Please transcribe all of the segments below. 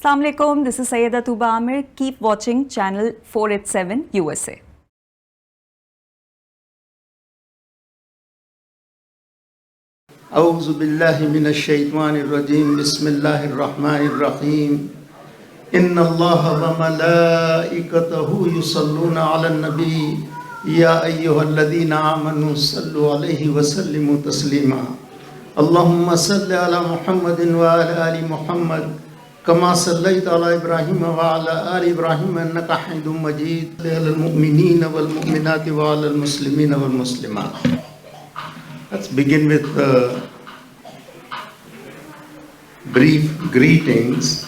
Assalamu alaikum, this is Sayyida Tuba Amir. Keep watching channel 487 USA. أعوذ بالله من الشيطان الرجيم بسم الله الرحمن الرحيم إن الله وملائكته يصلون على النبي يا أيها الذين آمنوا صلوا عليه وسلموا تسليما اللهم صل على محمد وعلى آل محمد كما صليت على إبراهيم وعلى آل إبراهيم إنك حميد مجيد على المؤمنين والمؤمنات وعلى المسلمين والمسلمات. Let's begin with brief greetings.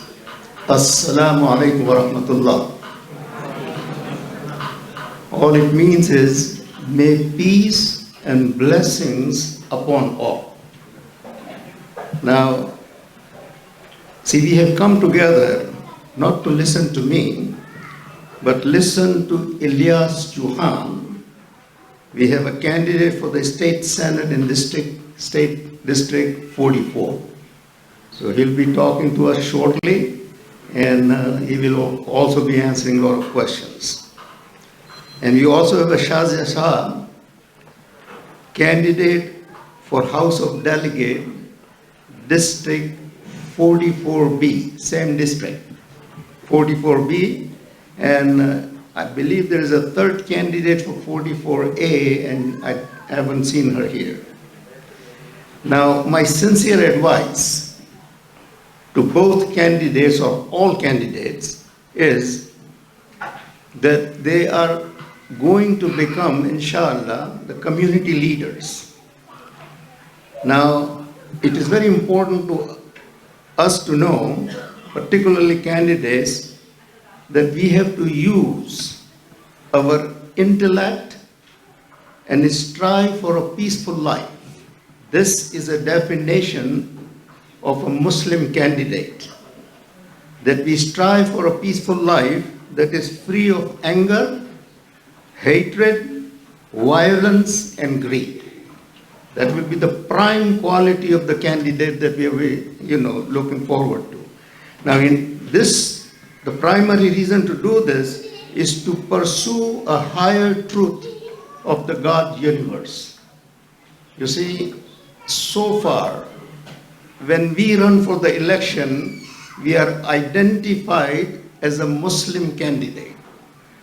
Assalamu alaikum wa rahmatullah. All it means is, may peace and blessings upon all. Now, see, we have come together not to listen to me, but listen to Ilyas Chohan. We have a candidate for the State Senate in State District 44. So he'll be talking to us shortly, and he will also be answering a lot of questions. And we also have a Shazia Shah, candidate for House of Delegates, District 44B, same district, 44B, and I believe there is a third candidate for 44A, and I haven't seen her here. Now, my sincere advice to both candidates or all candidates is that they are going to become, inshallah, the community leaders. Now, it is very important to us to know, particularly candidates, that we have to use our intellect and strive for a peaceful life. This is a definition of a Muslim candidate, that we strive for a peaceful life that is free of anger, hatred, violence, and greed. That will be the prime quality of the candidate that we are, looking forward to. Now, in this, the primary reason to do this is to pursue a higher truth of the God universe. You see, so far, when we run for the election, we are identified as a Muslim candidate.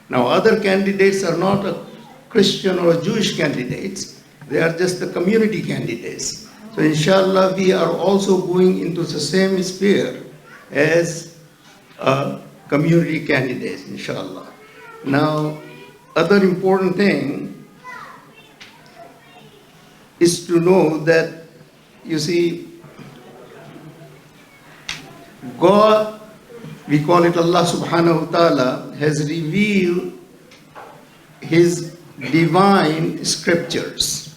Now, other candidates are not a Christian or a Jewish candidates. They are just the community candidates. So, inshallah, we are also going into the same sphere as community candidates, inshallah. Now, other important thing is to know that, you see, God, we call it Allah subhanahu wa ta'ala, has revealed His divine scriptures.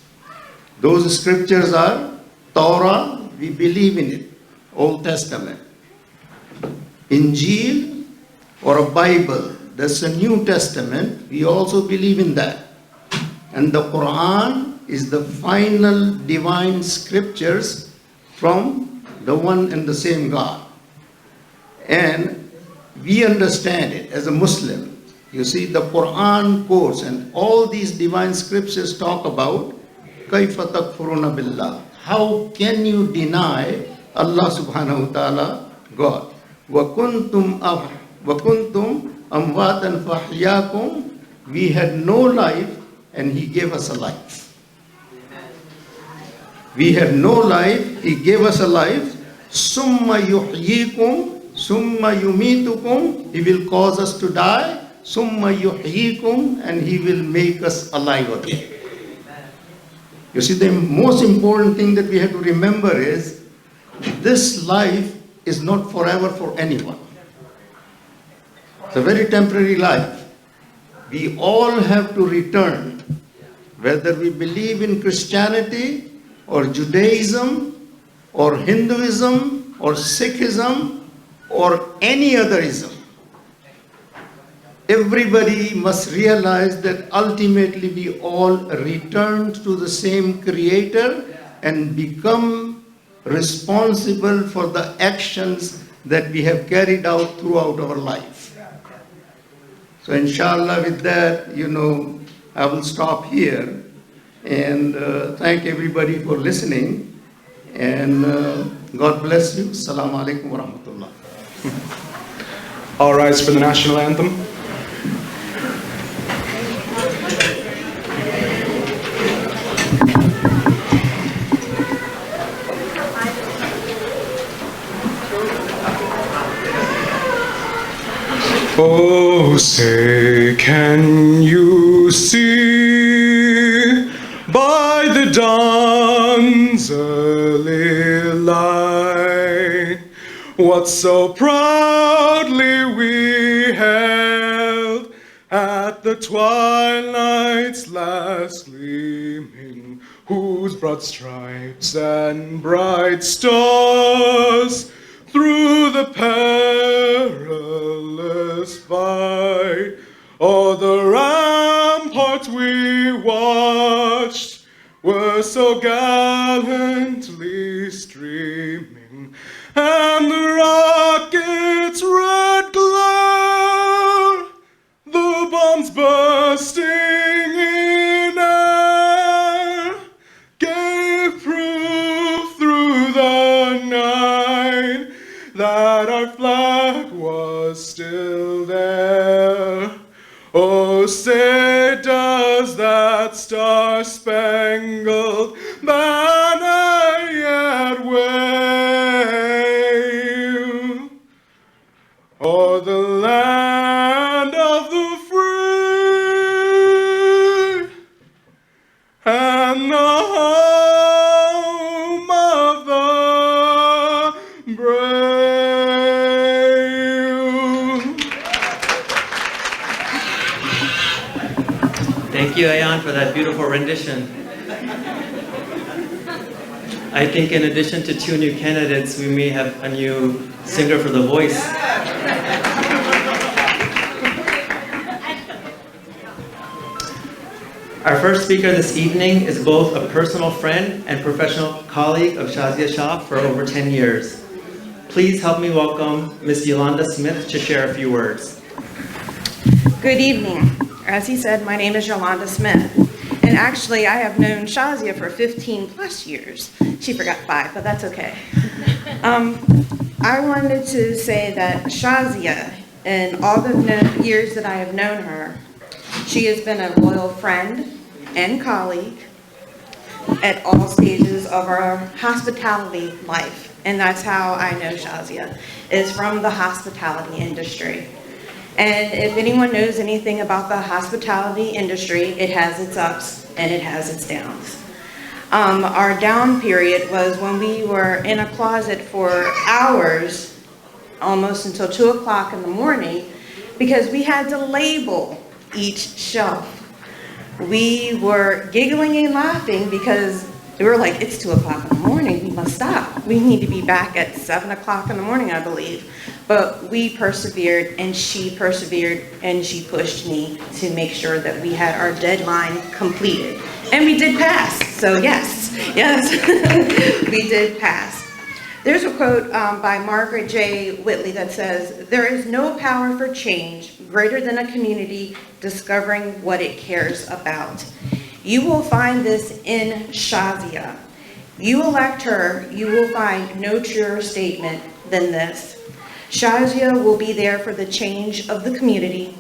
Those scriptures are Torah, we believe in it, Old Testament. Injil, or a Bible, that's a New Testament, we also believe in that. And the Quran is the final divine scriptures from the one and the same God. And we understand it as a Muslim. You see, the Quran quotes and all these divine scriptures talk about كَيْفَ تَكْفُرُونَ بِاللَّهِ. How can you deny Allah subhanahu wa ta'ala, God? وَكُنْتُمْ أَمْوَاتًا فَأَحْيَاكُمْ. We had no life and He gave us a life. We had no life, He gave us a life. ثُمَّ يُحْيِيكُمْ ثُمَّ يُمِيتُكُمْ. He will cause us to die. ثُمَّ يُحْيِيكُمْ. And He will make us alive again. You see, the most important thing that we have to remember is, this life is not forever for anyone. It's a very temporary life. We all have to return, whether we believe in Christianity or Judaism or Hinduism or Sikhism or any other ism. Everybody must realize that ultimately we all return to the same Creator and become responsible for the actions that we have carried out throughout our life. So inshallah, with that, I will stop here and thank everybody for listening. And God bless you. Assalamu alaikum wa rahmatullah. All rise for the national anthem. Oh, say, can you see by the dawn's early light what so proudly we held at the twilight's last gleaming, whose broad stripes and bright stars through the perilous fight o'er the ramparts we watched were so gallantly streaming, and the rocket's red glare, the bombs bursting in air, gave proof through the night that our flag was still there. Oh, say does that star-spangled banner yet wave o'er the land of the free and the home of the brave? Thank you, Ayan, for that beautiful rendition. I think in addition to 2 new candidates, we may have a new singer for The Voice. Our first speaker this evening is both a personal friend and professional colleague of Shazia Shah for over 10 years. Please help me welcome Ms. Yolanda Smith to share a few words. Good evening. As he said, my name is Yolanda Smith. And actually, I have known Shazia for 15 plus years. She forgot 5, but that's okay. I wanted to say that Shazia, in all the years that I have known her, she has been a loyal friend and colleague at all stages of our hospitality life. And that's how I know Shazia, is from the hospitality industry. And if anyone knows anything about the hospitality industry, it has its ups and it has its downs. Our down period was when we were in a closet for hours, almost until 2 o'clock in the morning, because we had to label each shelf. We were giggling and laughing because we were like, it's 2 o'clock in the morning, we must stop. We need to be back at 7 o'clock in the morning, I believe. But we persevered, and she persevered, and she pushed me to make sure that we had our deadline completed. And we did pass, so yes, we did pass. There's a quote by Margaret J. Whitley that says, "There is no power for change greater than a community discovering what it cares about." You will find this in Shazia. You elect her, you will find no truer statement than this. Shazia will be there for the change of the community.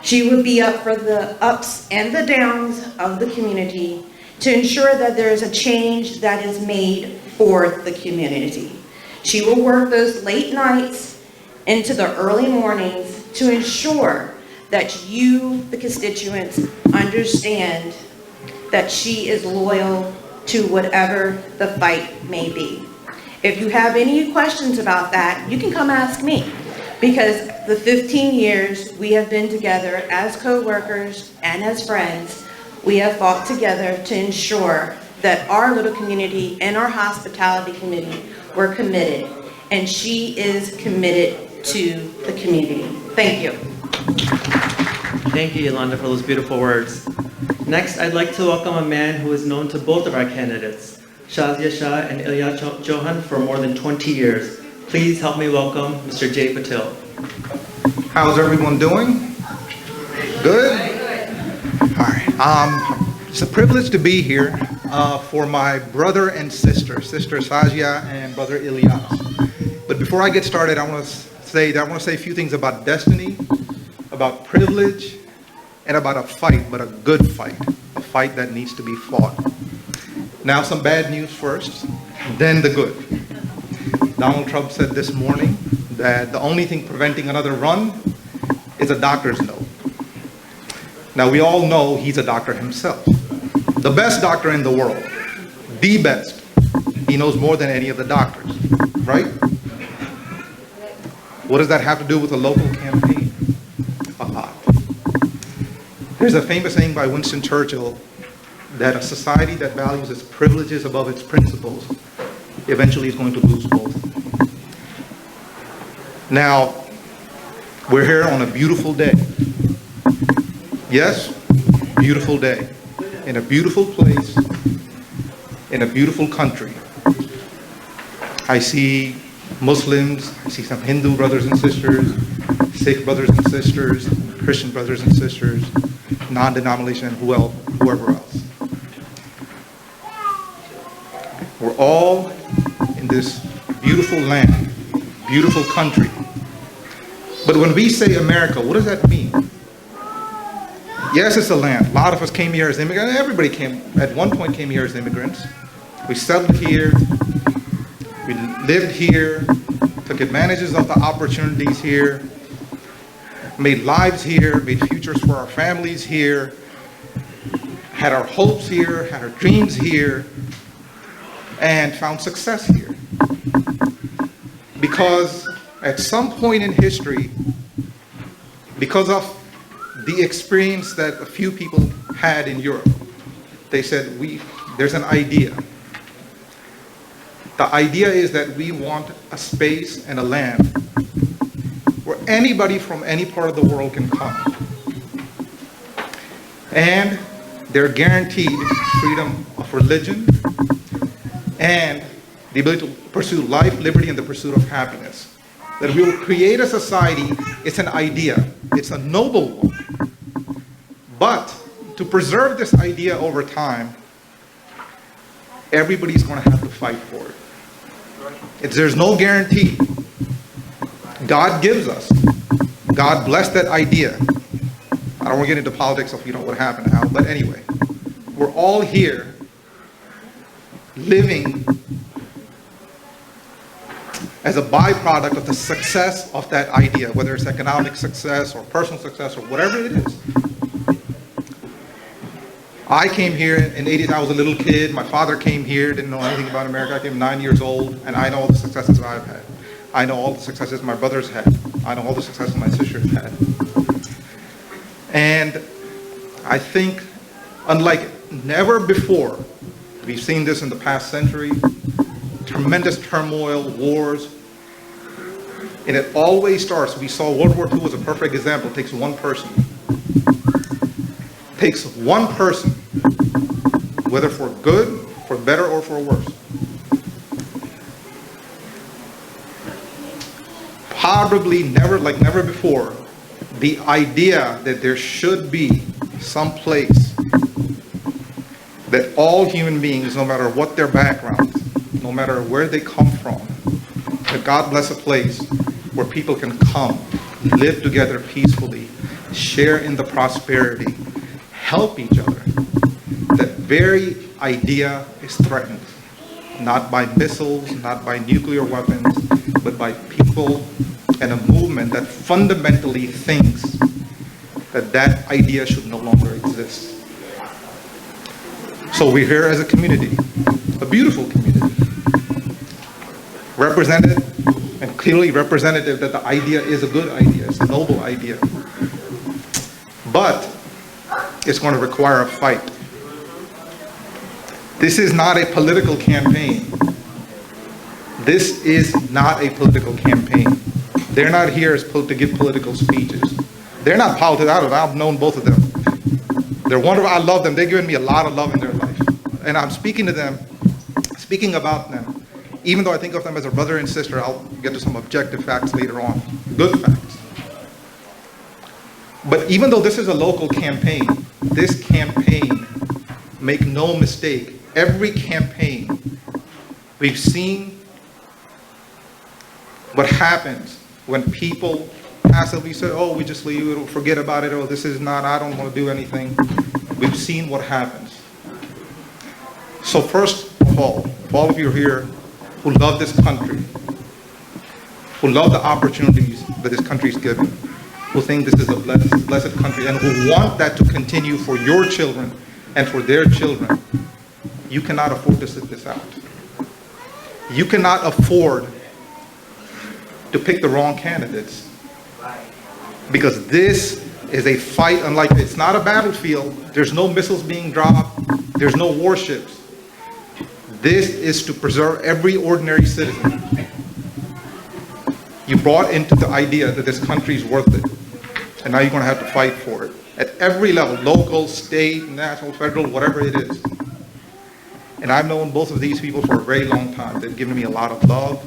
She will be up for the ups and the downs of the community to ensure that there is a change that is made for the community. She will work those late nights into the early mornings to ensure that you, the constituents, understand that she is loyal to whatever the fight may be. If you have any questions about that, you can come ask me, because the 15 years we have been together as co-workers and as friends, we have fought together to ensure that our little community and our hospitality committee were committed, and she is committed to the community. Thank you. Thank you, Yolanda, for those beautiful words. Next, I'd like to welcome a man who is known to both of our candidates, Shazia Shah and Ilyas Chohan, for more than 20 years. Please help me welcome Mr. Jay Patil. How's everyone doing? Good? All right. It's a privilege to be here for my brother and sister Shazia and brother Ilyas. But before I get started, I want to say a few things about destiny, about privilege, and about a fight, but a good fight, a fight that needs to be fought. Now, some bad news first, then the good. Donald Trump said this morning that the only thing preventing another run is a doctor's note. Now, we all know he's a doctor himself. The best doctor in the world. The best. He knows more than any of the doctors, right? What does that have to do with a local campaign? A lot. There's a famous saying by Winston Churchill that a society that values its privileges above its principles eventually is going to lose both. Now, we're here on a beautiful day. Yes, beautiful day. In a beautiful place, in a beautiful country. I see Muslims, I see some Hindu brothers and sisters, Sikh brothers and sisters, Christian brothers and sisters, non-denomination, whoever else. We're all in this beautiful land, beautiful country. But when we say America, what does that mean? Yes, it's a land. A lot of us came here as immigrants. Everybody at one point came here as immigrants. We settled here. We lived here, took advantages of the opportunities here, made lives here, made futures for our families here, had our hopes here, had our dreams here, and found success here. Because at some point in history, because of the experience that a few people had in Europe, they said, there's an idea. The idea is that we want a space and a land where anybody from any part of the world can come. And they're guaranteed freedom of religion and the ability to pursue life, liberty, and the pursuit of happiness. That we will create a society, it's an idea, it's a noble one. But to preserve this idea over time, everybody's going to have to fight for it. There's no guarantee. God gives us. God blessed that idea. I don't want to get into politics of what happened now, but anyway, we're all here living as a byproduct of the success of that idea, whether it's economic success or personal success or whatever it is. I came here in the 80s, I was a little kid. My father came here, didn't know anything about America. I came 9 years old, and I know all the successes that I've had. I know all the successes my brothers had. I know all the successes my sisters had. And I think, unlike never before, we've seen this in the past century, tremendous turmoil, wars, and it always starts. We saw World War II as a perfect example. It takes one person. It takes one person, whether for good, for better, or for worse. Probably never, like never before, the idea that there should be some place that all human beings, no matter what their background, no matter where they come from, that God bless a place where people can come, live together peacefully, share in the prosperity, help each other. That very idea is threatened, not by missiles, not by nuclear weapons, but by people and a movement that fundamentally thinks that that idea should no longer exist. So we're here as a community, a beautiful community, represented and clearly representative that the idea is a good idea, it's a noble idea. But it's going to require a fight. This is not a political campaign. This is not a political campaign. They're not here to give political speeches. They're not politics. I've known both of them. They're wonderful. I love them. They've given me a lot of love in their life. And I'm speaking to them, speaking about them Even though I think of them as a brother and sister, I'll get to some objective facts later on, good facts. But even though this is a local campaign, this campaign, make no mistake, every campaign, we've seen what happens when people passively say, oh, we just leave it, forget about it, oh, this is not, I don't want to do anything. We've seen what happens. So first of all of you here who love this country, who love the opportunities that this country is given, who think this is a blessed country, and who want that to continue for your children and for their children, you cannot afford to sit this out. You cannot afford to pick the wrong candidates. Because this is a fight unlike, it's not a battlefield. There's no missiles being dropped. There's no warships. This is to preserve every ordinary citizen. You brought into the idea that this country is worth it. And now you're going to have to fight for it. At every level, local, state, national, federal, whatever it is. And I've known both of these people for a very long time. They've given me a lot of love.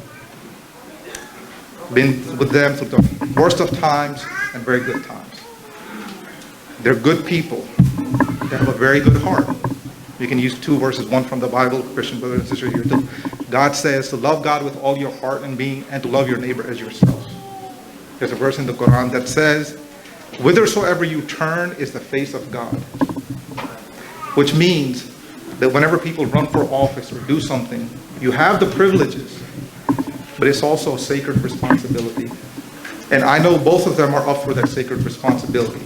Been with them through the worst of times and very good times. They're good people. They have a very good heart. You can use two verses, one from the Bible, Christian brothers and sisters here too. God says to love God with all your heart and being, and to love your neighbor as yourself. There's a verse in the Quran that says, whithersoever you turn is the face of God. Which means that whenever people run for office or do something, you have the privileges, but it's also a sacred responsibility. And I know both of them are up for that sacred responsibility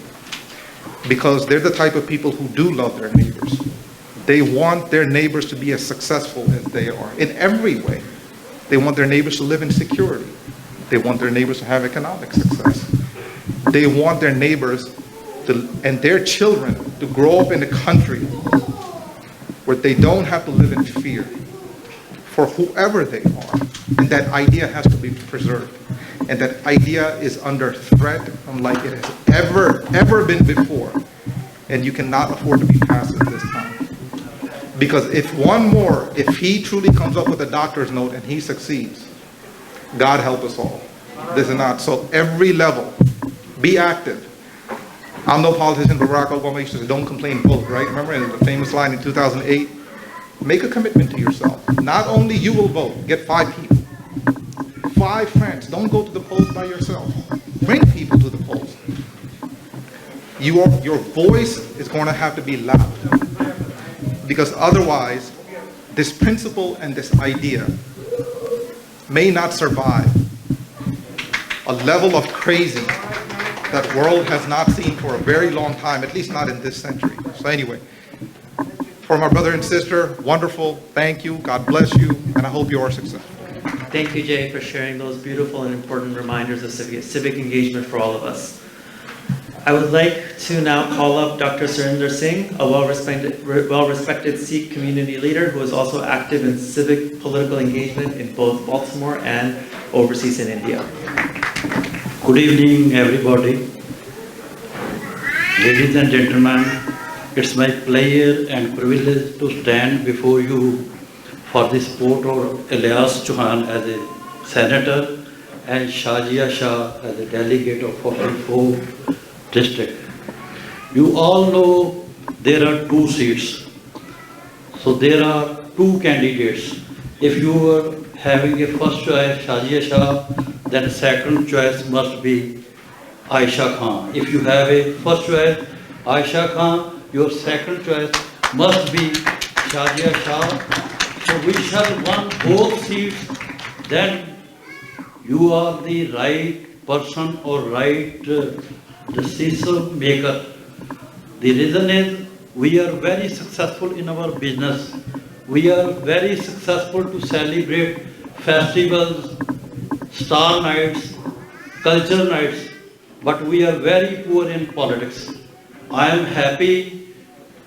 because they're the type of people who do love their neighbors. They want their neighbors to be as successful as they are in every way. They want their neighbors to live in security. They want their neighbors to have economic success. They want their neighbors and their children to grow up in a country where they don't have to live in fear for whoever they are. And that idea has to be preserved. And that idea is under threat unlike it has ever been before. And you cannot afford to be passive this time. Because if he truly comes up with a doctor's note and he succeeds, God help us all. This is not. So every level, be active. I'm no politician, but Barack Obama used to say, don't complain, vote, right? Remember in the famous line in 2008? Make a commitment to yourself. Not only you will vote, get 5 people. 5 friends. Don't go to the polls by yourself. Bring people to the polls. Your voice is going to have to be loud. Because otherwise, this principle and this idea may not survive a level of crazy that world has not seen for a very long time, at least not in this century. So anyway, for my brother and sister, wonderful, thank you, God bless you, and I hope you are successful. Thank you, Jay, for sharing those beautiful and important reminders of civic engagement for all of us. I would like to now call up Dr. Serender Singh, a well-respected Sikh community leader who is also active in civic political engagement in both Baltimore and overseas in India. Good evening, everybody. Ladies and gentlemen, it's my pleasure and privilege to stand before you for the support of Ilyas Chohan as a senator and Shazia Shah as a delegate of 44 district. You all know there are 2 seats. So there are 2 candidates. If you were having a first choice, Shazia Shah, then second choice must be Aisha Khan. If you have a first choice, Aisha Khan, your second choice must be Shazia Shah. So we shall won both seats, then you are the right person or right decision maker. The reason is we are very successful in our business. We are very successful to celebrate festivals, star nights, culture nights, but we are very poor in politics. I am happy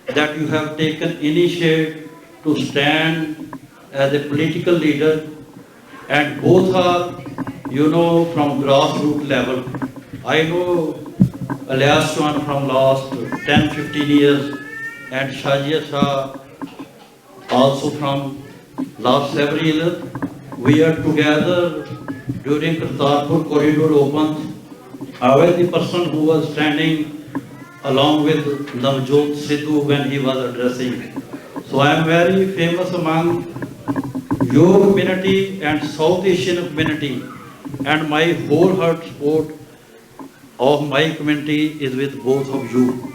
that you have taken initiative to stand as a political leader, and both are, from grassroots level. I know Ilyas Chohan from last 10-15 years and Shazia Shah also from last several years. we are together during Kartarpur corridor opened. I was the person who was standing along with Navjot Sidhu when he was addressing. So I am very famous among your community and South Asian community, and my wholehearted support of my community is with both of you.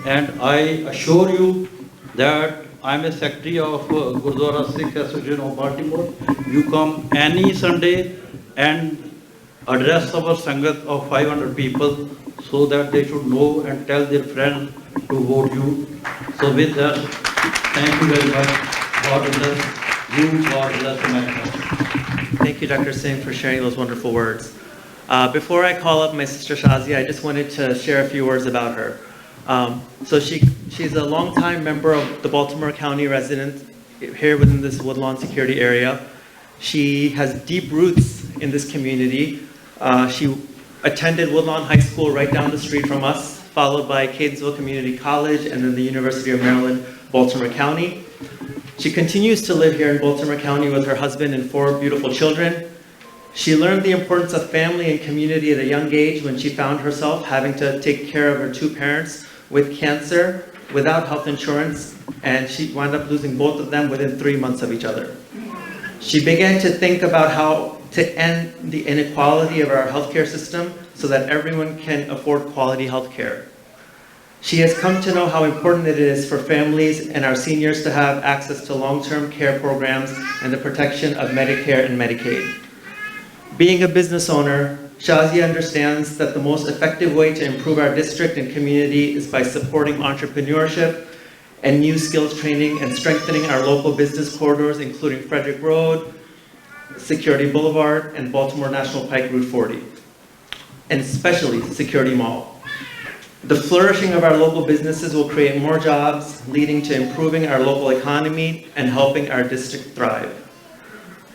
And I assure you that I am a secretary of Gurdwara Sikh Association of Baltimore. You come any Sunday and address our Sangat of 500 people so that they should know and tell their friends to vote you. So with that, thank you very much. God bless you, God bless America. Thank you, Dr. Singh, for sharing those wonderful words. Before I call up my sister Shazia, I just wanted to share a few words about her. She's a longtime member of the Baltimore County resident here within this Woodlawn security area. She has deep roots in this community. She attended Woodlawn High School right down the street from us, followed by Catonsville Community College and then the University of Maryland, Baltimore County. She continues to live here in Baltimore County with her husband and 4 beautiful children. She learned the importance of family and community at a young age when she found herself having to take care of her 2 parents with cancer without health insurance, and she wound up losing both of them within 3 months of each other. She began to think about how to end the inequality of our healthcare system so that everyone can afford quality healthcare. She has come to know how important it is for families and our seniors to have access to long-term care programs and the protection of Medicare and Medicaid. Being a business owner, Shazia understands that the most effective way to improve our district and community is by supporting entrepreneurship and new skills training and strengthening our local business corridors, including Frederick Road, Security Boulevard, and Baltimore National Pike Route 40, and especially Security Mall. The flourishing of our local businesses will create more jobs, leading to improving our local economy and helping our district thrive.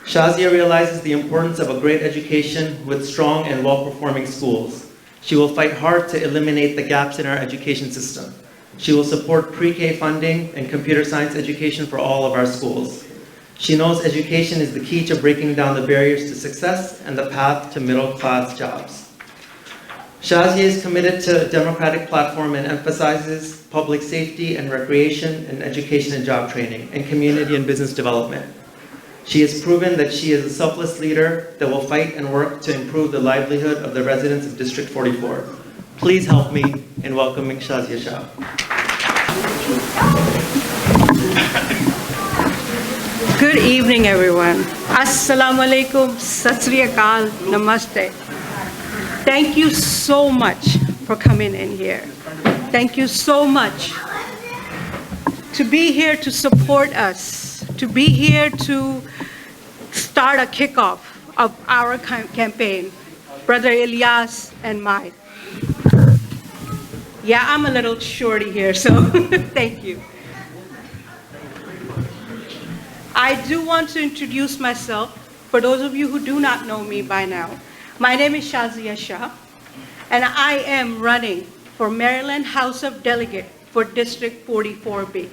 Shazia realizes the importance of a great education with strong and well-performing schools. She will fight hard to eliminate the gaps in our education system. She will support pre-K funding and computer science education for all of our schools. She knows education is the key to breaking down the barriers to success and the path to middle-class jobs. Shazia is committed to a democratic platform and emphasizes public safety and recreation and education and job training and community and business development. She has proven that she is a selfless leader that will fight and work to improve the livelihood of the residents of District 44. Please help me in welcoming Shazia Shah. Good evening, everyone. Assalamu alaikum, Sat Sri Akal, Namaste. Thank you so much for coming in here. Thank you so much to be here to support us, to be here to start a kickoff of our campaign, Brother Ilyas and mine. Yeah, I'm a little shorty here, so thank you. I do want to introduce myself for those of you who do not know me by now. My name is Shazia Shah, and I am running for Maryland House of Delegates for District 44B.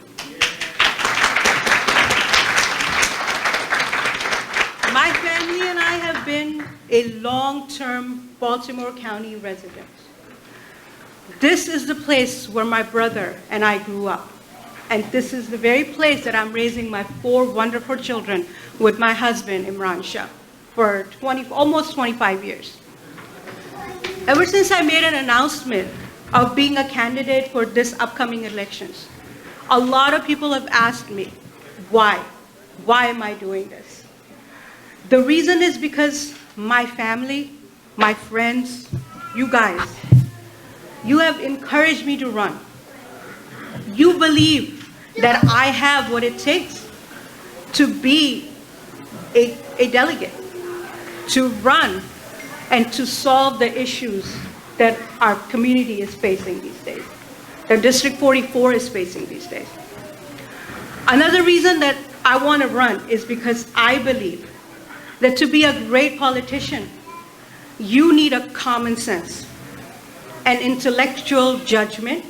My family and I have been a long-term Baltimore County resident. This is the place where my brother and I grew up. And this is the very place that I'm raising my 4 wonderful children with my husband, Imran Shah, for almost 25 years. Ever since I made an announcement of being a candidate for this upcoming elections, a lot of people have asked me, why? Why am I doing this? The reason is because my family, my friends, you guys, you have encouraged me to run. You believe that I have what it takes to be a delegate, to run and to solve the issues that our community is facing these days, that District 44 is facing these days. Another reason that I want to run is because I believe that to be a great politician, you need a common sense, an intellectual judgment,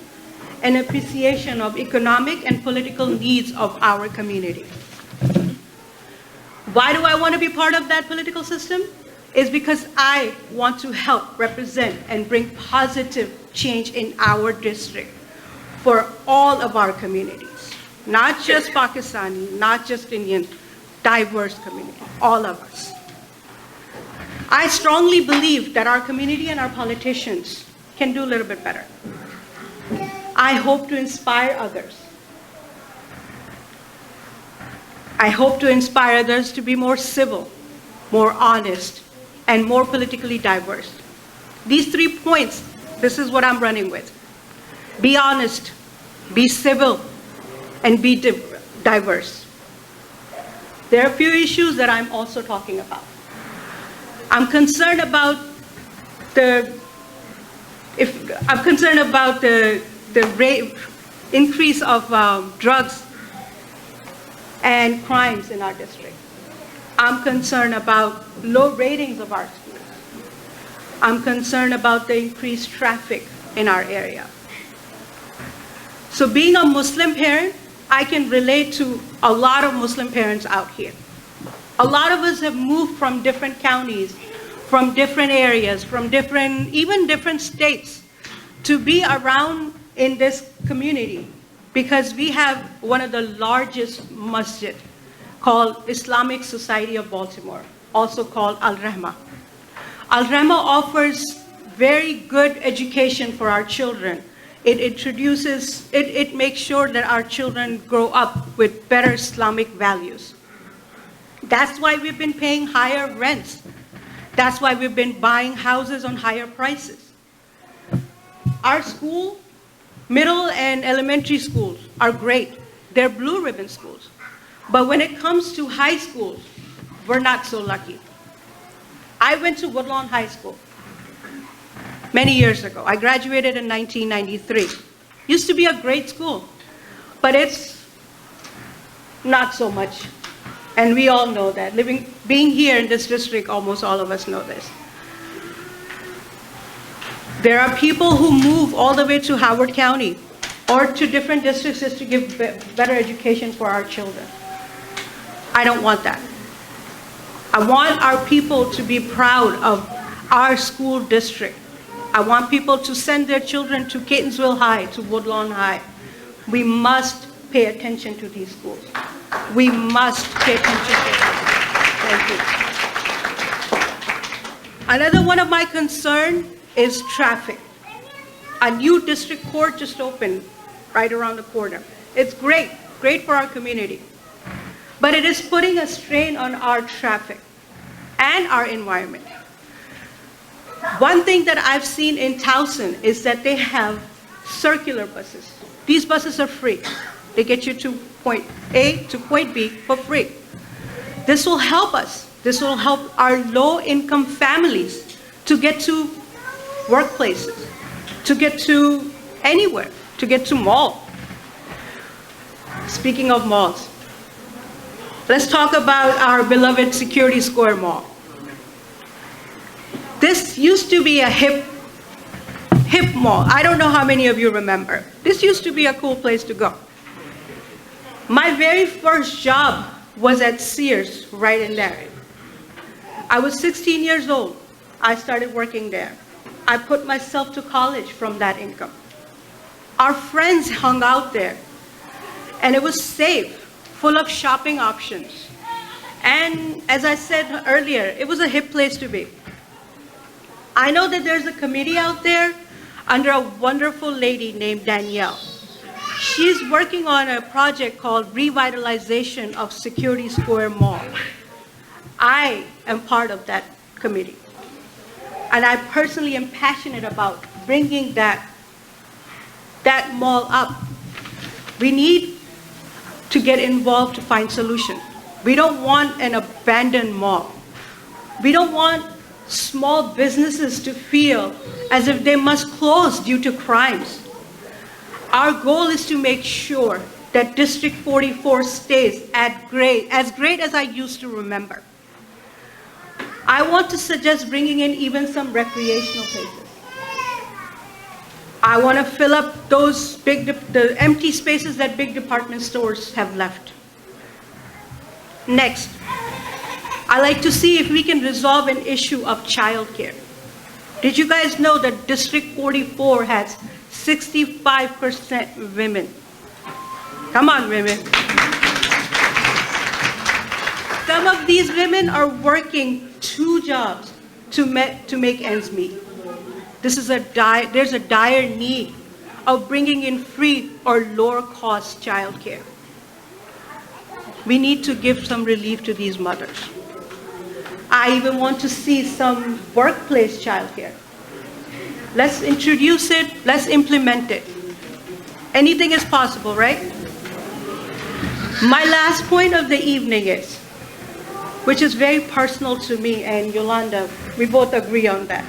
and appreciation of economic and political needs of our community. Why do I want to be part of that political system? Is because I want to help represent and bring positive change in our district for all of our communities, not just Pakistani, not just Indian, diverse community, all of us. I strongly believe that our community and our politicians can do a little bit better. I hope to inspire others. I hope to inspire others to be more civil, more honest, and more politically diverse. These 3 points, this is what I'm running with. Be honest, be civil, and be diverse. There are a few issues that I'm also talking about. I'm concerned about the increase of drugs and crimes in our district. I'm concerned about low ratings of our schools. I'm concerned about the increased traffic in our area. So being a Muslim parent, I can relate to a lot of Muslim parents out here. A lot of us have moved from different counties, from different areas, from even different states to be around in this community because we have one of the largest masjid called Islamic Society of Baltimore, also called Al-Rahma. Al-Rahma offers very good education for our children. It makes sure that our children grow up with better Islamic values. That's why we've been paying higher rents. That's why we've been buying houses on higher prices. Our school, middle and elementary schools are great. They're blue ribbon schools. But when it comes to high schools, we're not so lucky. I went to Woodlawn High School many years ago. I graduated in 1993. Used to be a great school, but it's not so much. And we all know that. Being here in this district, almost all of us know this. There are people who move all the way to Howard County or to different districts just to give better education for our children. I don't want that. I want our people to be proud of our school district. I want people to send their children to Catonsville High, to Woodlawn High. We must pay attention to these schools. We must pay attention to them. Thank you. Another one of my concerns is traffic. A new district court just opened right around the corner. It's great for our community. But it is putting a strain on our traffic and our environment. One thing that I've seen in Towson is that they have circular buses. These buses are free. They get you to point A to point B for free. This will help us. This will help our low-income families to get to workplaces, to get to anywhere, to get to mall. Speaking of malls, let's talk about our beloved Security Square Mall. This used to be a hip mall. I don't know how many of you remember. This used to be a cool place to go. My very first job was at Sears, right in there. I was 16 years old. I started working there. I put myself to college from that income. Our friends hung out there, and it was safe, full of shopping options. And as I said earlier, it was a hip place to be. I know that there's a committee out there under a wonderful lady named Danielle. She's working on a project called Revitalization of Security Square Mall. I am part of that committee. And I personally am passionate about bringing that mall up. We need to get involved to find solutions. We don't want an abandoned mall. We don't want small businesses to feel as if they must close due to crimes. Our goal is to make sure that District 44 stays as great as I used to remember. I want to suggest bringing in even some recreational places. I want to fill up the empty spaces that big department stores have left. Next, I like to see if we can resolve an issue of childcare. Did you guys know that District 44 has 65% women? Come on, women. Some of these women are working 2 jobs to make ends meet. There's a dire need of bringing in free or lower cost childcare. We need to give some relief to these mothers. I even want to see some workplace childcare. Let's introduce it, let's implement it. Anything is possible, right? My last point of the evening is, which is very personal to me and Yolanda, we both agree on that.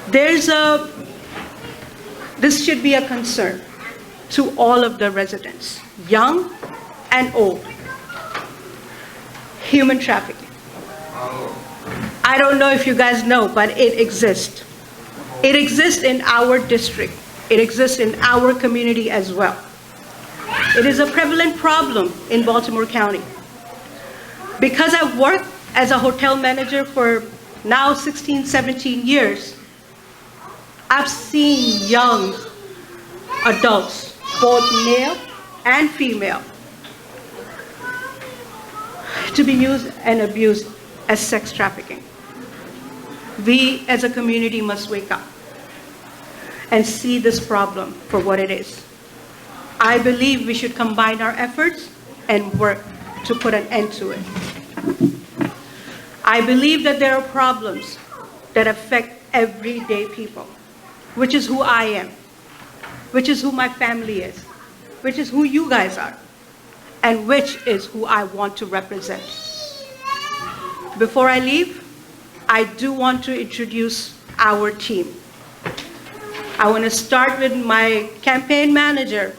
This should be a concern to all of the residents, young and old. Human trafficking. I don't know if you guys know, but it exists. It exists in our district. It exists in our community as well. It is a prevalent problem in Baltimore County. Because I've worked as a hotel manager for now 16, 17 years, I've seen young adults, both male and female, to be used and abused as sex trafficking. We as a community must wake up and see this problem for what it is. I believe we should combine our efforts and work to put an end to it. I believe that there are problems that affect everyday people, which is who I am, which is who my family is, which is who you guys are, and which is who I want to represent. Before I leave, I do want to introduce our team. I want to start with my campaign manager,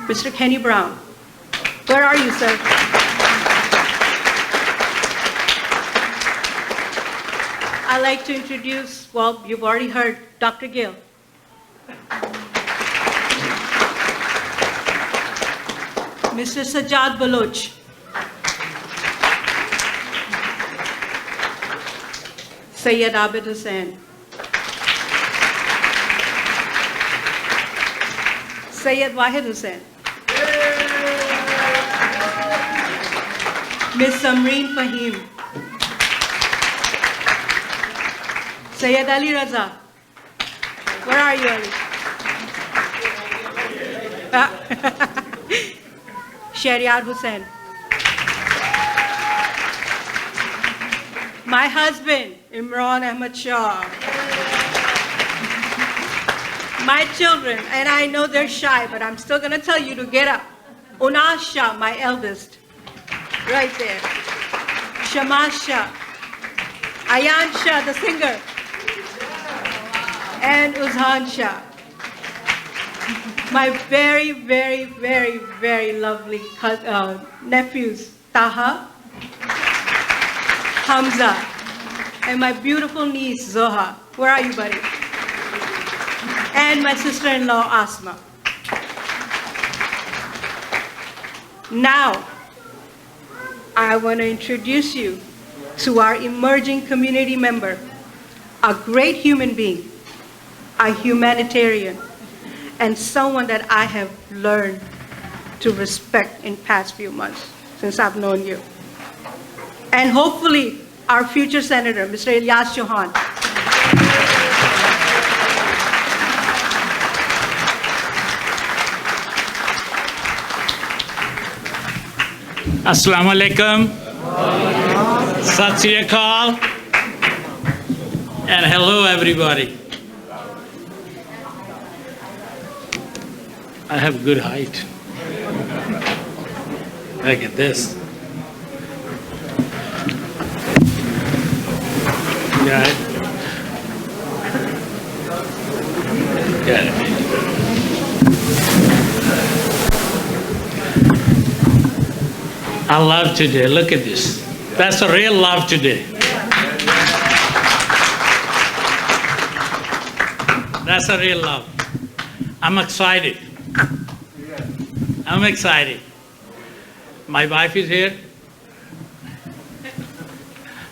Mr. Kenny Brown. Where are you, sir? I'd like to introduce, well, you've already heard, Dr. Gill. Mr. Sajjad Baloch. Sayyid Abid Hussain. Sayyid Wahid Hussain. Ms. Samreen Fahim. Sayyid Ali Raza. Where are you, Ali? Shariar Hussain. My husband, Imran Ahmad Shah. My children, and I know they're shy, but I'm still gonna tell you to get up. Unas Shah, my eldest, right there. Shamaz Shah. Ayan Shah, the singer. And Uzhan Shah. My very, very, very, very lovely nephews, Taha, Hamza, and my beautiful niece, Zoha. Where are you, buddy? And my sister-in-law, Asma. Now, I want to introduce you to our emerging community member, a great human being, a humanitarian, and someone that I have learned to respect in past few months since I've known you. And hopefully, our future senator, Mr. Ilyas Chohan. Assalamu alaikum. Sat Sri Akal. And hello, everybody. I have good height. Look at this. Got it. Got it. I love today. Look at this. That's a real love today. That's a real love. I'm excited. I'm excited. My wife is here.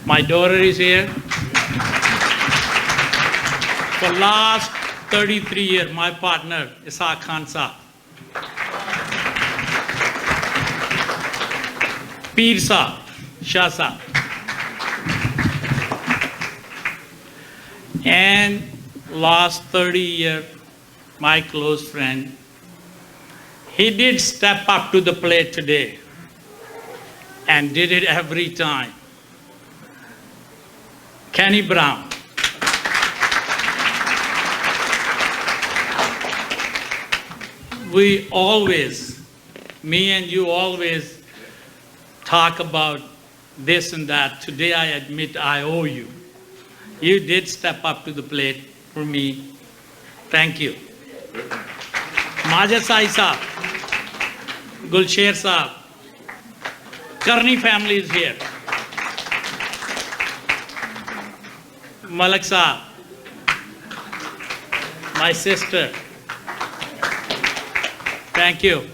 My daughter is here. For last 33 years, my partner, Ishaq Khan Saab. Peer Saab, Shah Saab. And last 30 years, my close friend, he did step up to the plate today and did it every time. Kenny Brown. We always, me and you always talk about this and that. Today I admit I owe you. You did step up to the plate for me. Thank you. Majid Sai Saab, Gulsher Saab, Karni family is here. Malik Saab, my sister. Thank you.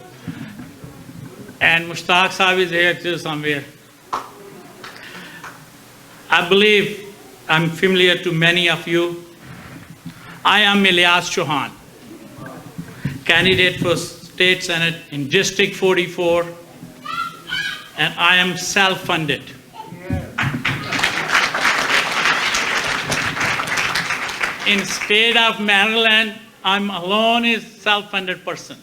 And Mushtaq Saab is here too somewhere. I believe I'm familiar to many of you. I am Ilyas Chohan, candidate for State Senate in District 44, and I am self-funded. In state of Maryland, I'm alone a self-funded person.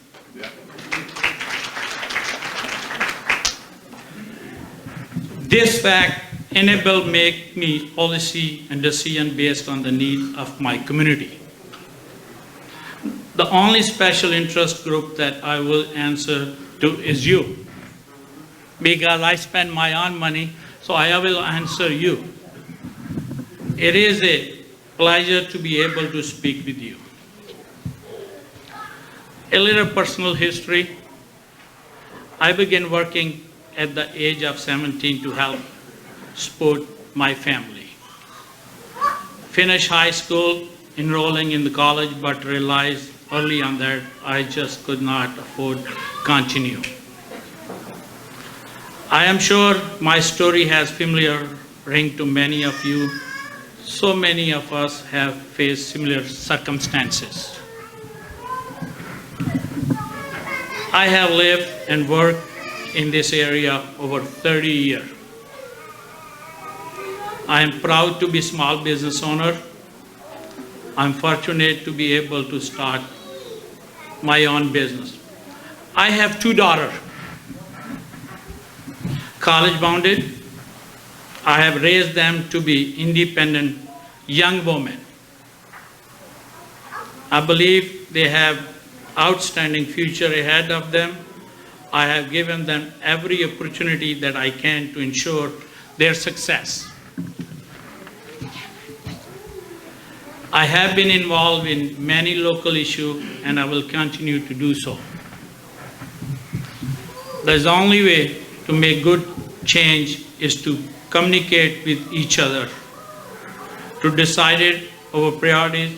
This fact enabled make me policy and decision based on the need of my community. The only special interest group that I will answer to is you. Because I spend my own money, so I will answer you. It is a pleasure to be able to speak with you. A little personal history. I began working at the age of 17 to help support my family. Finished high school, enrolling in the college, but realized early on that I just could not afford to continue. I am sure my story has familiar ring to many of you. So many of us have faced similar circumstances. I have lived and worked in this area over 30 years. I am proud to be a small business owner. I'm fortunate to be able to start my own business. I have 2 daughters, college bounded. I have raised them to be independent young women. I believe they have outstanding future ahead of them. I have given them every opportunity that I can to ensure their success. I have been involved in many local issues and I will continue to do so. The only way to make good change is to communicate with each other, to decide our priorities,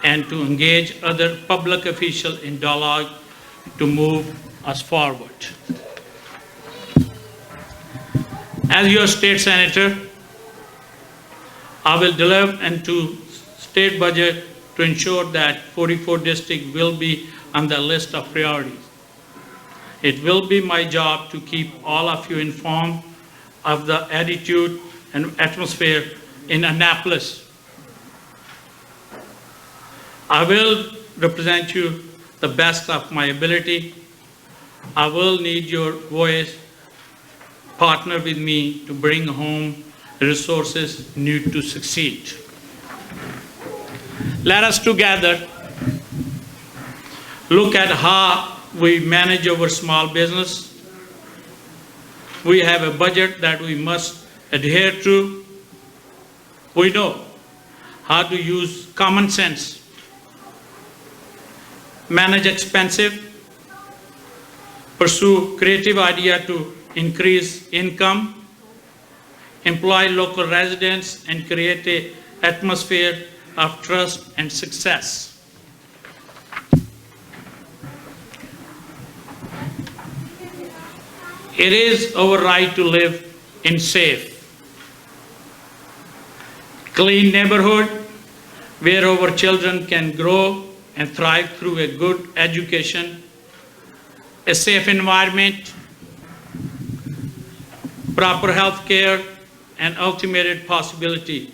and to engage other public officials in dialogue to move us forward. As your state senator, I will delve into state budget to ensure that 44 district will be on the list of priorities. It will be my job to keep all of you informed of the attitude and atmosphere in Annapolis. I will represent you the best of my ability. I will need your voice, partner with me to bring home the resources needed to succeed. Let us together look at how we manage our small business. We have a budget that we must adhere to. We know how to use common sense, manage expenses, pursue creative idea to increase income, employ local residents, and create an atmosphere of trust and success. It is our right to live in safe, clean neighborhood where our children can grow and thrive through a good education, a safe environment, proper health care, and ultimate possibility.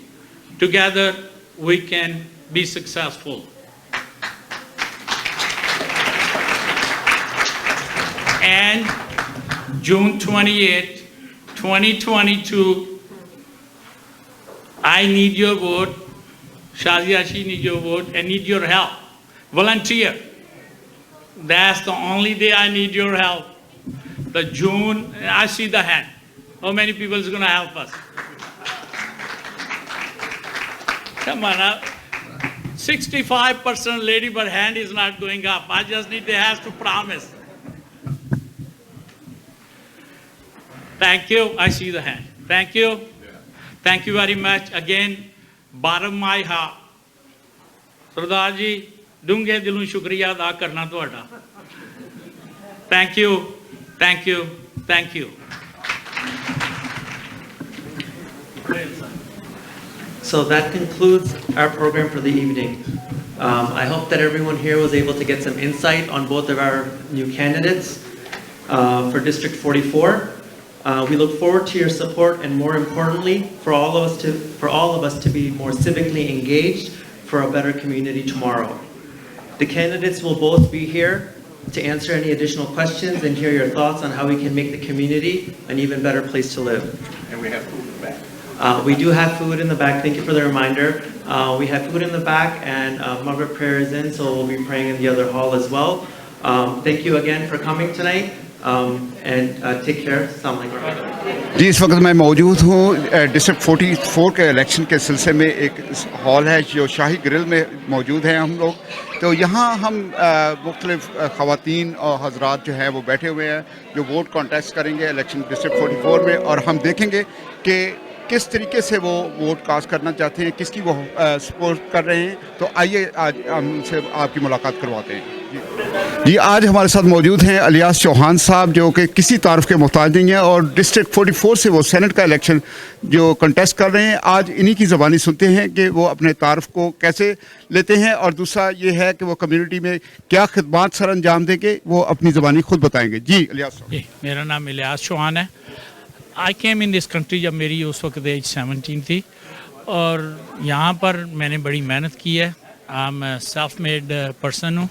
Together, we can be successful. And June 28, 2022, I need your vote. Shazia Shah needs your vote. I need your help. Volunteer. That's the only day I need your help. The June, I see the hand. How many people is going to help us? Come on up. 65% lady, but hand is not going up. I just need the hands to promise. Thank you. I see the hand. Thank you. Thank you very much. Again, bottom of my heart. Sardar ji, dunge dilun shukriya ada karna tuhada. Thank you. Thank you. Thank you. So that concludes our program for the evening. I hope that everyone here was able to get some insight on both of our new candidates for District 44. We look forward to your support, and more importantly, for all of us to be more civically engaged for a better community tomorrow. The candidates will both be here to answer any additional questions and hear your thoughts on how we can make the community an even better place to live. And we have food in the back. We do have food in the back. Thank you for the reminder. We have food in the back, and Maghrib prayer is in, so we'll be praying in the other hall as well. Thank you again for coming tonight, and take care. Assalamu alaikum. जी इस वक्त मैं मौजूद हूँ district 44 के election के सिलसिले में एक हॉल है जो शाही ग्रिल में मौजूद हैं हम लोग। तो यहाँ हम मुख्तलिफ ख़वातीन और हजरात जो हैं वो बैठे हुए हैं जो वोट कॉन्टेस्ट करेंगे इलेक्शन डिस्ट्रिक्ट 44 में, और हम देखेंगे कि किस तरीके से वो वोट कास्ट करना चाहते हैं, किसकी वो सपोर्ट कर रहे हैं। तो आइए आज हम उनसे आपकी मुलाकात करवाते हैं। जी आज हमारे साथ मौजूद हैं इलियास चौहान साहब जो कि किसी तारफ़ के मोहताज नहीं हैं और डिस्ट्रिक्ट 44 से वो सेनेट का इलेक्शन जो कंटेस्ट कर रहे हैं। आज इन्हीं की ज़बानी सुनते हैं कि वो अपने तारफ़ को कैसे लेते हैं, और दूसरा ये है कि वो कम्युनिटी में क्या खिदमात सर अंजाम देंगे, वो अपनी ज़बानी खुद बताएंगे। जी इलियास साहब। मेरा नाम इलियास चौहान है। आई केम इन दिस कंट्री जब मेरी उस वक्त एज 17 थी, और यहाँ पर मैंने बड़ी मेहनत की है। मैं सेल्फ मेड पर्सन हूँ,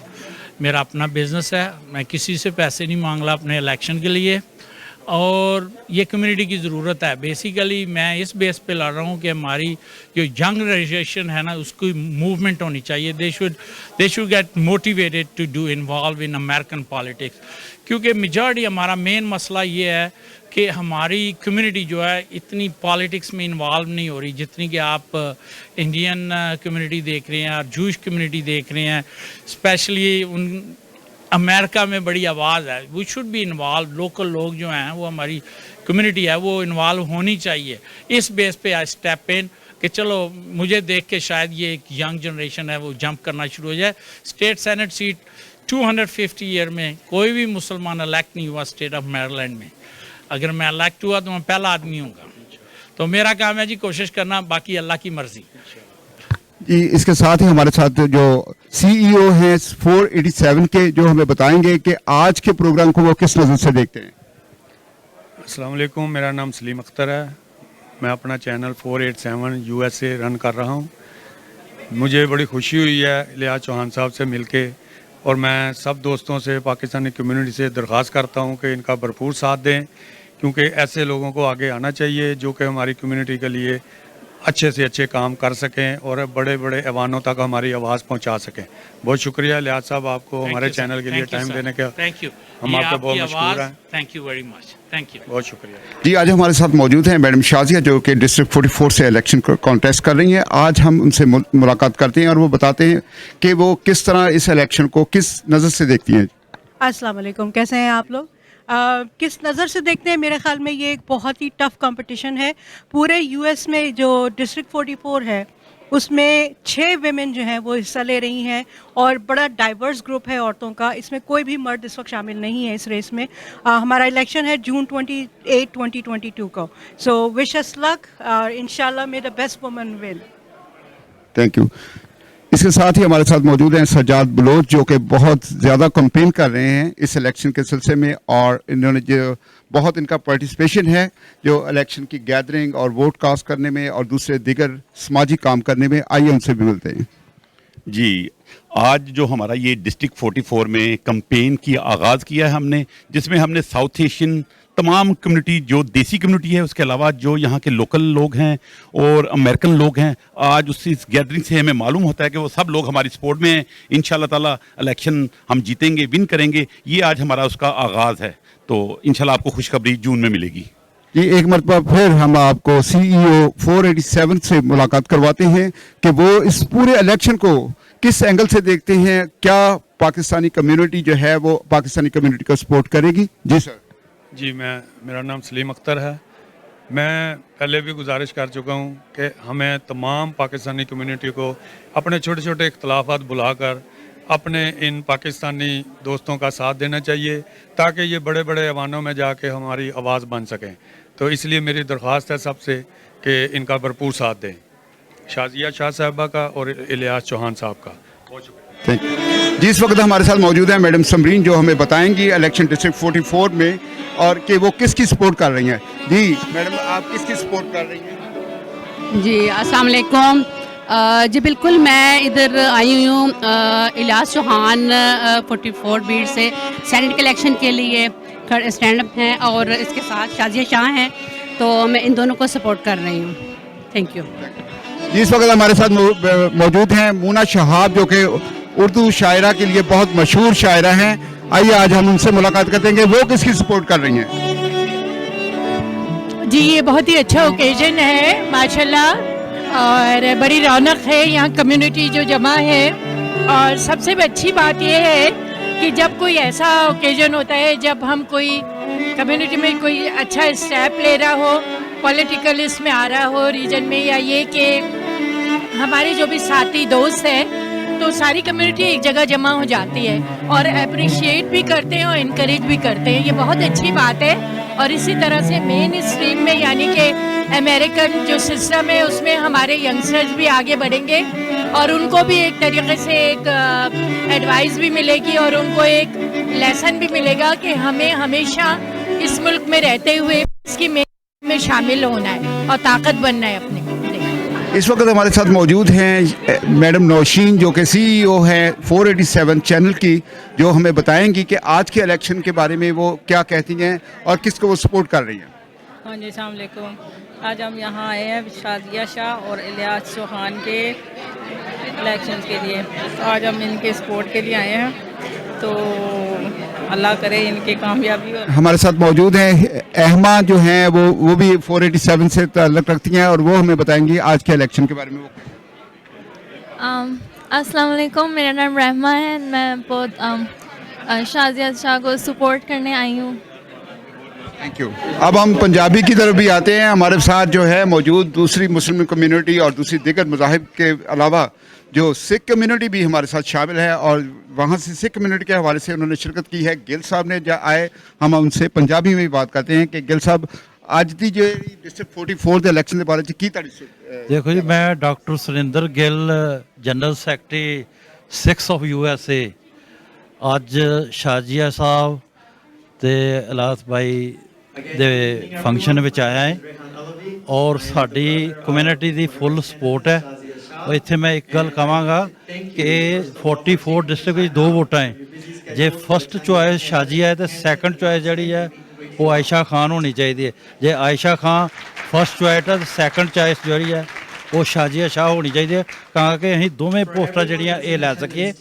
मेरा अपना बिज़नेस है, मैं किसी से पैसे नहीं मांग रहा अपने इलेक्शन के लिए, और ये कम्युनिटी की ज़रूरत है। बेसिकली मैं इस बेस पे लड़ रहा हूँ कि हमारी जो यंग जनरेशन है ना, उसकी मूवमेंट होनी चाहिए। They should get motivated to do involve in American politics, क्योंकि मेजॉरिटी हमारा मेन मसला ये है कि हमारी कम्युनिटी जो है इतनी पॉलिटिक्स में इन्वॉल्व नहीं हो रही जितनी कि आप इंडियन कम्युनिटी देख रहे हैं और जूश कम्युनिटी देख रहे हैं। स्पेशली उन अमेरिका में बड़ी आवाज़ है। We should be involve. Local लोग जो हैं वो हमारी कम्युनिटी है वो इन्वॉल्व होनी चाहिए। इस बेस पे आई स्टेप इन कि चलो मुझे देख के शायद ये एक यंग जनरेशन है वो जंप करना शुरू हो जाए। स्टेट सेनेट सीट 250 ईयर में कोई भी मुसलमान इलेक्ट नहीं हुआ स्टेट ऑफ मैरीलैंड में। अगर मैं इलेक्ट हुआ तो मैं पहला आदमी हूँगा। तो मेरा काम है जी कोशिश करना, बाकी अल्लाह की मर्ज़ी। जी इसके साथ ही हमारे साथ जो CEO हैं 487 के, जो हमें बताएंगे कि आज के प्रोग्राम को वो किस नज़र से देखते हैं। अस्सलाम वालेकुम, मेरा नाम सलीम अख्तर है। मैं अपना चैनल 487 USA रन कर रहा हूँ। मुझे बड़ी खुशी हुई है इलियास चौहान साहब से मिलके, और मैं सब दोस्तों से पाकिस्तानी कम्युनिटी से दरख्वास्त करता हूँ कि इनका भरपूर साथ दें, क्योंकि ऐसे लोगों को आगे आना चाहिए जो कि हमारी कम्युनिटी के लिए अच्छे से अच्छे काम कर सकें और बड़े बड़े ऐवानों तक हमारी आवाज़ पहुंचा सकें। बहुत शुक्रिया इलियास साहब आपको हमारे चैनल के लिए टाइम देने का। थैंक यू, हम आपका बहुत मशकूर हैं। Thank you very much, thank you, बहुत शुक्रिया। जी आज हमारे साथ मौजूद हैं मैडम शाजिया जो कि डिस्ट्रिक्ट 44 से इलेक्शन कॉन्टेस्ट कर रही हैं। आज हम उनसे मुलाकात करते हैं और वो बताते हैं कि वो किस तरह इस इलेक्शन को किस नज़र से देखती हैं। अस्सलाम वालेकुम, कैसे हैं आप लोग? किस नज़र से देखते हैं? मेरे ख़्याल में ये एक बहुत ही टफ़ कंपटीशन है। पूरे US में जो डिस्ट्रिक्ट 44 है उसमें 6 विमेन जो हैं वो हिस्सा ले रही हैं और बड़ा डाइवर्स ग्रुप है औरतों का. इसमें कोई भी मर्द इस वक्त शामिल नहीं है इस रेस में. हमारा इलेक्शन है जून 28, 2022 को. So wish us luck. इंशाल्लाह may the best woman win. Thank you. इसके साथ ही हमारे साथ मौजूद हैं सज्जाद बलोच, जो कि बहुत ज़्यादा कैंपेन कर रहे हैं इस इलेक्शन के सिलसिले में, और इन्होंने जो बहुत इनका पार्टिसिपेशन है जो इलेक्शन की गैदरिंग और वोट कास्ट करने में और दूसरे दीगर समाजी काम करने में. आइए उनसे भी मिलते हैं. जी, आज जो हमारा ये डिस्ट्रिक्ट 44 में कैंपेन की आगाज़ किया है हमने, जिसमें हमने साउथ एशियन तमाम कम्युनिटी, जो देसी कम्युनिटी है, उसके अलावा जो यहाँ के लोकल लोग हैं और अमेरिकन लोग हैं, आज उस इस गैदरिंग से हमें मालूम होता है कि वो सब लोग हमारी सपोर्ट में हैं. इंशाल्लाह ताला इलेक्शन हम जीतेंगे, विन करेंगे. ये आज हमारा उसका आगाज़ है. तो इंशाल्लाह आपको खुशखबरी जून में मिलेगी. ये एक मरतबा फिर हम आपको CEO 487 से मुलाकात करवाते हैं कि वो इस पूरे इलेक्शन को किस एंगल से देखते हैं. क्या पाकिस्तानी कम्युनिटी जो है वो पाकिस्तानी कम्युनिटी को सपोर्ट करेगी? जी सर. जी, मेरा नाम सलीम अख्तर है. मैं पहले भी गुजारिश कर चुका हूँ कि हमें तमाम पाकिस्तानी कम्युनिटी को अपने छोटे छोटे इख्तलाफात बुलाकर अपने इन पाकिस्तानी दोस्तों का साथ देना चाहिए, ताकि ये बड़े बड़े ऐवानों में जाके हमारी आवाज़ बन सकें. तो इसलिए मेरी दरख्वास्त है सबसे कि इनका भरपूर साथ दें. शाजिया शाह साहबा का और इलियास चौहान साहब का बहुत शुक्रिया. Thank you. जी, इस वक्त हमारे साथ मौजूद हैं मैडम समरीन, जो हमें बताएंगी इलेक्शन डिस्ट्रिक्ट 44 में और कि वो किसकी सपोर्ट कर रही हैं. जी मैडम, आप किसकी सपोर्ट कर रही हैं? जी, अस्सलाम वालेकुम. जी बिल्कुल, मैं इधर आई हुई हूँ इलियास चौहान 44 बीट से सेनेट के इलेक्शन के लिए स्टैंड अप हैं, और इसके साथ शाजिया शाह हैं. तो मैं इन दोनों को सपोर्ट कर रही हूँ. Thank you. जी, इस वक्त हमारे साथ मौजूद हैं मूना शहाब, जो कि उर्दू शायरा के लिए बहुत मशहूर शायरा हैं. आइए आज हम उनसे मुलाकात करते हैं कि वो किसकी सपोर्ट कर रही हैं. जी, ये बहुत ही अच्छा ओकेजन है माशाल्लाह, और बड़ी रौनक है यहाँ, कम्युनिटी जो जमा है. और सबसे अच्छी बात ये है कि जब कोई ऐसा ओकेजन होता है, जब हम कोई कम्युनिटी में कोई अच्छा स्टेप ले रहा हो, पॉलिटिकल इसमें आ रहा हो रीजन में, या ये कि हमारे जो भी साथी दोस्त हैं, तो सारी कम्युनिटी एक जगह जमा हो जाती है और अप्रिशिएट भी करते हैं और इनकरेज भी करते हैं. ये बहुत अच्छी बात है. और इसी तरह से मेन स्ट्रीम में, यानी कि अमेरिकन जो सिस्टम है, उसमें हमारे यंगस्टर्स भी आगे बढ़ेंगे और उनको भी एक तरीके से एक एडवाइस भी मिलेगी और उनको एक लेसन भी मिलेगा कि हमें हमेशा इस मुल्क में रहते हुए इसकी में शामिल होना है और ताकत बनना है अपने. इस वक्त हमारे साथ मौजूद हैं मैडम नौशीन, जो कि CEO हैं 487 चैनल की, जो हमें बताएंगी कि आज के इलेक्शन के बारे में वो क्या कहती हैं और किसको वो सपोर्ट कर रही हैं. हाँ जी, अस्सलाम वालेकुम. आज हम यहाँ आए हैं शाजिया शाह और इलियास चौहान के इलेक्शंस के लिए. आज हम इनके सपोर्ट के लिए आए हैं, तो अल्लाह करे इनकी कामयाबी हो. हमारे साथ मौजूद हैं अहमा, जो हैं वो भी 487 से ताल्लुक़ रखती हैं और वो हमें बताएंगी आज के इलेक्शन के बारे में. अस्सलाम वालेकुम, मेरा नाम रहमा है. मैं बहुत शाजिया शाह को सपोर्ट करने आई हूँ. Thank you. अब हम पंजाबी की तरफ भी आते हैं. हमारे साथ जो है मौजूद दूसरी मुस्लिम कम्युनिटी और दूसरी दीगर मज़ाहिब के अलावा जो सिख कम्युनिटी भी हमारे साथ शामिल है, और वहाँ से सिख कम्युनिटी के हवाले से उन्होंने शिरकत की है. गिल साहब ने आए, हम उनसे पंजाबी में बात करते हैं कि गिल साहब, ਅੱਜ ਦੀ ਜਿਹੜੀ ਡਿਸਟ੍ਰਿਕਟ 44 ਦੇ ਇਲੈਕਸ਼ਨ ਦੇ ਬਾਰੇ ਚ ਕੀ ਤੁਹਾਡੀ? ਦੇਖੋ ਜੀ, ਮੈਂ doctor Surinder Gill, general secretary 6 of USA, ਅੱਜ ਸ਼ਾਜੀਆ ਸਾਹਿਬ ਤੇ ਇਲਾਸ ਭਾਈ ਦੇ ਫੰਕਸ਼ਨ ਵਿੱਚ ਆਇਆ ਹੈ ਔਰ ਸਾਡੀ ਕਮਿਊਨਿਟੀ ਦੀ ਫੁੱਲ ਸਪੋਰਟ ਹੈ. ਇੱਥੇ ਮੈਂ ਇੱਕ ਗੱਲ ਕਹਾਂਗਾ ਕਿ 44 ਡਿਸਟ੍ਰਿਕਟ ਵਿੱਚ 2 ਵੋਟਾਂ ਹੈ. ਜੇ ਫਸਟ ਚੁਆਇਸ ਸ਼ਾਜੀਆ ਹੈ ਤੇ ਸੈਕੰਡ ਚੁਆਇਸ ਜਿਹੜੀ ਹੈ ਉਹ ਆਇਸ਼ਾ ਖਾਨ ਹੋਣੀ ਚਾਹੀਦੀ ਹੈ. ਜੇ ਆਇਸ਼ਾ ਖਾਨ ਫਸਟ ਚੁਆਇਸ ਹੈ, ਸੈਕੰਡ ਚੁਆਇਸ ਜਿਹੜੀ ਹੈ ਉਹ ਸ਼ਾਜੀਆ ਸ਼ਾਹ ਹੋਣੀ ਚਾਹੀਦੀ ਹੈ, ਤਾਂ ਕਿ ਅਸੀਂ ਦੋਵੇਂ ਪੋਸਟਾਂ ਜਿਹੜੀਆਂ ਇਹ ਲੈ ਸਕੀਏ.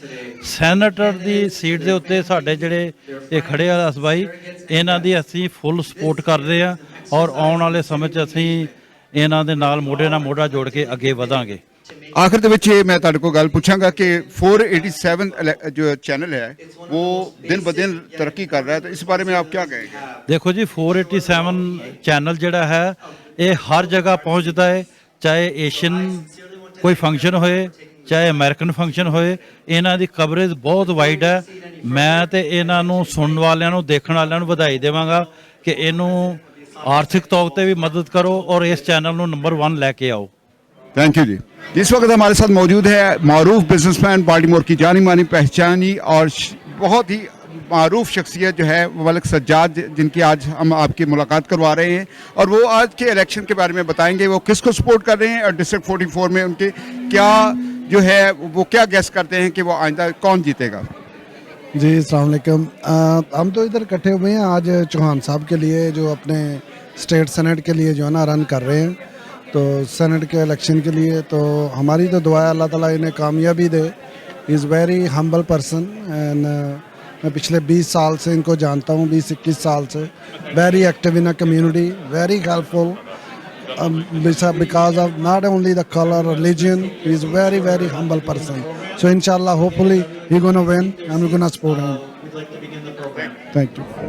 ਸੈਨੇਟਰ ਦੀ ਸੀਟ ਦੇ ਉੱਤੇ ਸਾਡੇ ਜਿਹੜੇ ਇਹ ਖੜੇ ਆ ਅਸਬਾਈ, ਇਹਨਾਂ ਦੀ ਅਸੀਂ ਫੁੱਲ ਸਪੋਰਟ ਕਰਦੇ ਹਾਂ ਔਰ ਆਉਣ ਵਾਲੇ ਸਮੇਂ 'ਚ ਅਸੀਂ ਇਹਨਾਂ ਦੇ ਨਾਲ ਮੋਢੇ ਨਾਲ ਮੋਢਾ ਜੋੜ ਕੇ ਅੱਗੇ ਵਧਾਂਗੇ. आखिर ਦੇ ਵਿੱਚ ਮੈਂ ਤੁਹਾਡੇ ਕੋਲ ਗੱਲ ਪੁੱਛਾਂਗਾ ਕਿ 487 जो चैनल है वो दिन ब दिन तरक्की कर रहा है, तो इस बारे में आप क्या कहेंगे? देखो जी, 487 चैनल ਜਿਹੜਾ ਹੈ ਇਹ ਹਰ ਜਗ੍ਹਾ ਪਹੁੰਚਦਾ ਹੈ, ਚਾਹੇ ਏਸ਼ੀਅਨ ਕੋਈ ਫੰਕਸ਼ਨ ਹੋਏ, ਚਾਹੇ ਅਮਰੀਕਨ ਫੰਕਸ਼ਨ ਹੋਏ, ਇਹਨਾਂ ਦੀ ਕਵਰੇਜ ਬਹੁਤ ਵਾਈਡ ਹੈ। ਮੈਂ ਤੇ ਇਹਨਾਂ ਨੂੰ ਸੁਣਨ ਵਾਲਿਆਂ ਨੂੰ, ਦੇਖਣ ਵਾਲਿਆਂ ਨੂੰ ਵਧਾਈ ਦੇਵਾਂਗਾ ਕਿ ਇਹਨੂੰ ਆਰਥਿਕ ਤੌਰ ਤੇ ਵੀ ਮਦਦ ਕਰੋ और इस चैनल ਨੂੰ नंबर 1 लेके आओ। थैंक यू जी। इस वक्त हमारे साथ मौजूद है मारूफ बिजनेसमैन, बाल्टीमोर की जानी मानी पहचानी और बहुत ही मारूफ शख्सियत जो है मलिक सज्जाद, जिनकी आज हम आपकी मुलाकात करवा रहे हैं और वो आज के इलेक्शन के बारे में बताएंगे, वो किसको सपोर्ट कर रहे हैं और डिस्ट्रिक्ट 44 में उनके क्या जो है वो क्या गेस करते हैं कि वो आइंदा कौन जीतेगा। जी अस्सलाम वालेकुम। हम तो इधर इकट्ठे हुए हैं आज चौहान साहब के लिए, जो अपने स्टेट सेनेट के लिए जो है ना रन कर रहे हैं, तो सेनेट के इलेक्शन के लिए। तो हमारी तो दुआ है अल्लाह ताला इन्हें कामयाबी दे। Is very humble person and मैं पिछले 20 साल से इनको जानता हूँ, 20-21 साल से। Very active in a community, very helpful because of not only the color, religion, he is very, very humble person. So inshallah, hopefully, he's going to win and we're going to support him. We'd like to begin the program. Thank you.